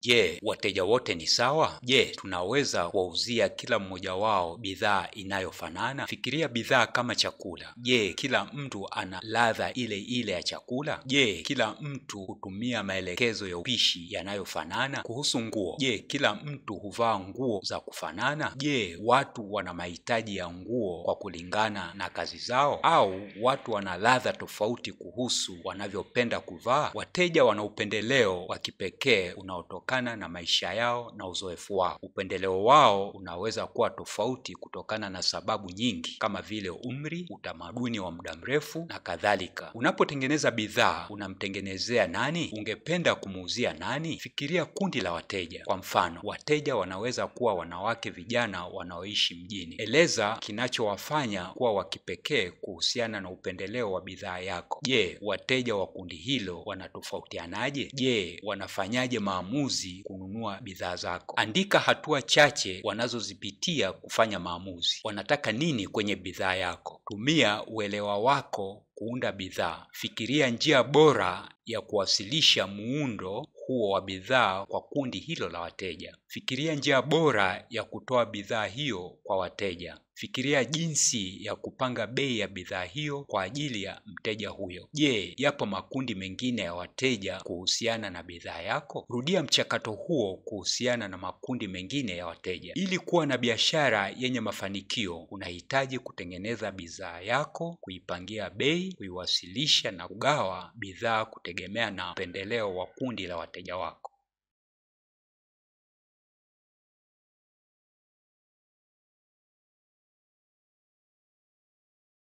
Je, wateja wote ni sawa? Je, tunaweza kuwauzia kila mmoja wao bidhaa inayofanana? Fikiria bidhaa kama chakula. Je, kila mtu ana ladha ile ile ya chakula? Je, kila mtu hutumia maelekezo ya upishi yanayofanana? Kuhusu nguo, je, kila mtu huvaa nguo za kufanana? Je, watu wana mahitaji ya nguo kwa kulingana na kazi zao, au watu wana ladha tofauti kuhusu wanavyopenda kuvaa? Wateja wana upendeleo wa kipekee unaotokana na maisha yao na uzoefu wao. Upendeleo wao unaweza kuwa tofauti kutokana na sababu nyingi kama vile umri, utamaduni wa muda mrefu na kadhalika. Unapotengeneza bidhaa, unamtengenezea nani? Ungependa kumuuzia nani? Fikiria kundi la wateja. Kwa mfano, wateja wanaweza kuwa wanawake vijana wanaoishi mjini. Eleza kinachowafanya kuwa wa kipekee kuhusiana na upendeleo wa bidhaa yako. Je, wateja wa kundi hilo wanatofautianaje? Je, wanafanyaje maamuzi kununua bidhaa zako? Andika hatua chache wanazozipitia kufanya maamuzi. Wanataka nini kwenye bidhaa yako? Tumia uelewa wako kuunda bidhaa. Fikiria njia bora ya kuwasilisha muundo huo wa bidhaa kwa kundi hilo la wateja. Fikiria njia bora ya kutoa bidhaa hiyo kwa wateja. Fikiria jinsi ya kupanga bei ya bidhaa hiyo kwa ajili ya mteja huyo. Je, yapo makundi mengine ya wateja kuhusiana na bidhaa yako? Rudia mchakato huo kuhusiana na makundi mengine ya wateja. Ili kuwa na biashara yenye mafanikio, unahitaji kutengeneza bidhaa yako, kuipangia bei, kuiwasilisha na kugawa bidhaa kutegemea na upendeleo wa kundi la wateja wako.